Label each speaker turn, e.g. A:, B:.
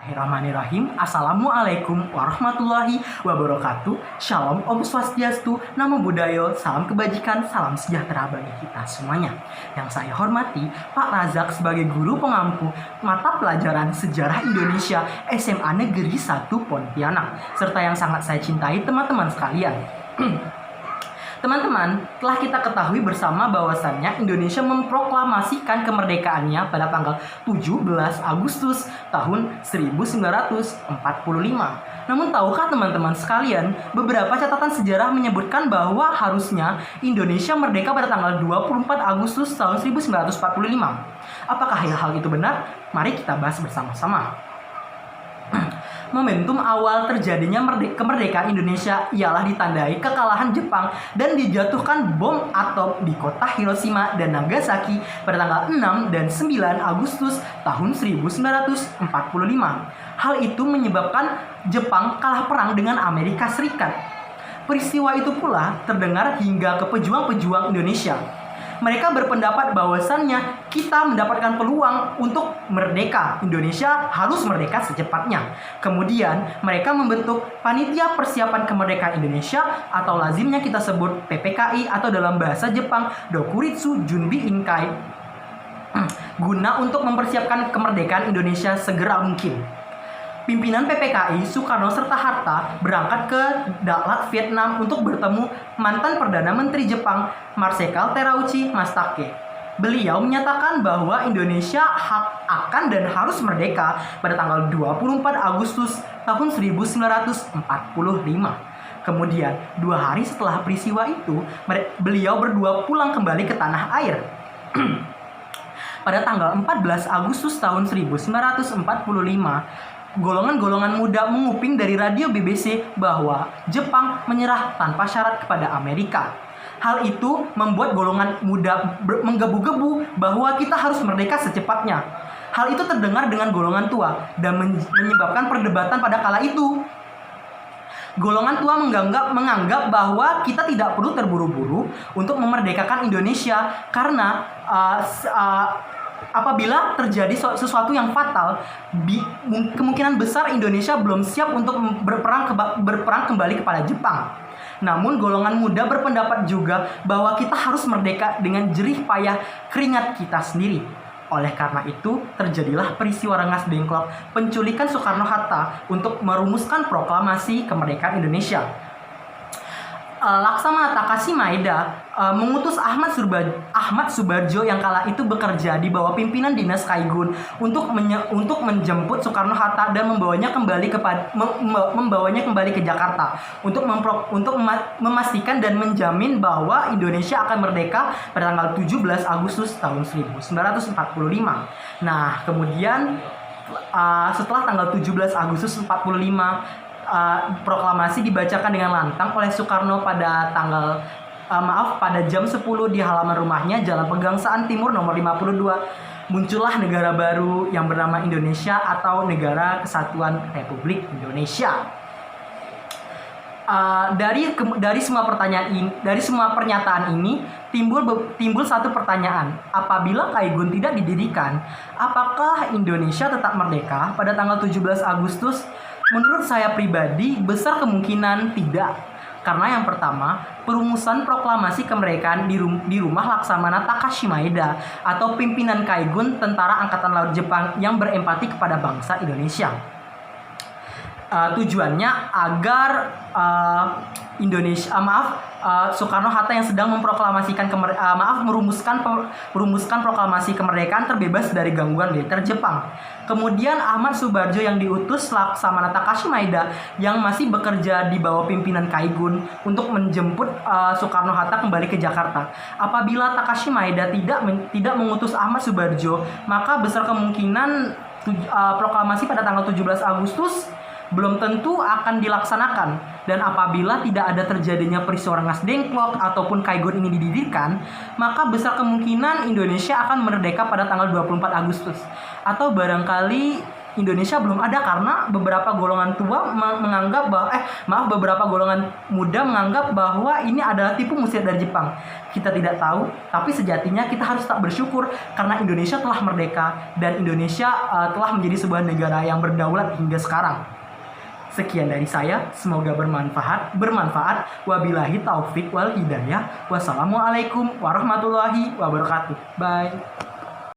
A: Bismillahirrahmanirrahim. Assalamualaikum warahmatullahi wabarakatuh. Shalom, Om Swastiastu, Namo Buddhaya, salam kebajikan, salam sejahtera bagi kita semuanya. Yang saya hormati Pak Razak sebagai guru pengampu mata pelajaran Sejarah Indonesia SMA Negeri 1 Pontianak, serta yang sangat saya cintai teman-teman sekalian. Teman-teman, telah kita ketahui bersama bahwasannya Indonesia memproklamasikan kemerdekaannya pada tanggal 17 Agustus tahun 1945. Namun tahukah teman-teman sekalian, beberapa catatan sejarah menyebutkan bahwa harusnya Indonesia merdeka pada tanggal 24 Agustus tahun 1945. Apakah hal itu benar? Mari kita bahas bersama-sama. Momentum awal terjadinya kemerdekaan Indonesia ialah ditandai kekalahan Jepang dan dijatuhkan bom atom di kota Hiroshima dan Nagasaki pada tanggal 6 dan 9 Agustus tahun 1945. Hal itu menyebabkan Jepang kalah perang dengan Amerika Serikat. Peristiwa itu pula terdengar hingga ke pejuang-pejuang Indonesia. Mereka berpendapat bahwasannya kita mendapatkan peluang untuk merdeka. Indonesia harus merdeka secepatnya. Kemudian mereka membentuk Panitia Persiapan Kemerdekaan Indonesia atau lazimnya kita sebut PPKI atau dalam bahasa Jepang Dokuritsu Junbi Inkai, guna untuk mempersiapkan kemerdekaan Indonesia segera mungkin. Pimpinan PPKI, Soekarno serta Hatta berangkat ke Dalat, Vietnam untuk bertemu mantan Perdana Menteri Jepang, Marsekal Terauchi Mastake. Beliau menyatakan bahwa Indonesia akan dan harus merdeka pada tanggal 24 Agustus tahun 1945. Kemudian, 2 hari setelah peristiwa itu, beliau berdua pulang kembali ke tanah air. Pada tanggal 14 Agustus tahun 1945, golongan-golongan muda menguping dari radio BBC bahwa Jepang menyerah tanpa syarat kepada Amerika. Hal itu membuat golongan muda menggebu-gebu bahwa kita harus merdeka secepatnya. Hal itu terdengar dengan golongan tua dan menyebabkan perdebatan pada kala itu. Golongan tua menganggap bahwa kita tidak perlu terburu-buru untuk memerdekakan Indonesia karena apabila terjadi sesuatu yang fatal, kemungkinan besar Indonesia belum siap untuk berperang kembali kepada Jepang. Namun golongan muda berpendapat juga bahwa kita harus merdeka dengan jerih payah keringat kita sendiri. Oleh karena itu, terjadilah peristiwa Rengas Dengklok penculikan Soekarno-Hatta untuk merumuskan proklamasi kemerdekaan Indonesia. Laksamana Takashi Maeda mengutus Ahmad Subarjo yang kala itu bekerja di bawah pimpinan Dinas Kaigun untuk menjemput Soekarno-Hatta dan membawanya kembali ke Jakarta untuk memastikan dan menjamin bahwa Indonesia akan merdeka pada tanggal 17 Agustus tahun 1945. Nah, kemudian setelah tanggal 17 Agustus 1945, proklamasi dibacakan dengan lantang oleh Soekarno pada pada jam 10 di halaman rumahnya Jalan Pegangsaan Timur nomor 52. Muncullah negara baru yang bernama Indonesia atau Negara Kesatuan Republik Indonesia. Dari semua pernyataan ini timbul satu pertanyaan. Apabila Kaigun tidak didirikan, apakah Indonesia tetap merdeka pada tanggal 17 Agustus? Menurut saya pribadi, besar kemungkinan tidak. Karena yang pertama, perumusan proklamasi kemerdekaan di rumah Laksamana Takashi Maeda atau pimpinan Kaigun Tentara Angkatan Laut Jepang yang berempati kepada bangsa Indonesia. Tujuannya agar Soekarno-Hatta yang sedang merumuskan proklamasi kemerdekaan terbebas dari gangguan militer Jepang. Kemudian Ahmad Subarjo yang diutus Laksamana Takashi Maeda yang masih bekerja di bawah pimpinan Kaigun untuk menjemput Soekarno-Hatta kembali ke Jakarta. Apabila Takashi Maeda tidak mengutus Ahmad Subarjo, maka besar kemungkinan proklamasi pada tanggal 17 Agustus belum tentu akan dilaksanakan. Dan apabila tidak ada terjadinya peristiwa Rengas Dengklok ataupun Kaigun ini didirikan, maka besar kemungkinan Indonesia akan merdeka pada tanggal 24 Agustus. Atau barangkali Indonesia belum ada karena beberapa golongan tua menganggap beberapa golongan muda menganggap bahwa ini adalah tipu muslihat dari Jepang. Kita tidak tahu, tapi sejatinya kita harus tak bersyukur karena Indonesia telah merdeka dan Indonesia telah menjadi sebuah negara yang berdaulat hingga sekarang. Sekian dari saya, semoga bermanfaat. Wabillahi taufik wal hidayah. Wassalamualaikum warahmatullahi wabarakatuh. Bye.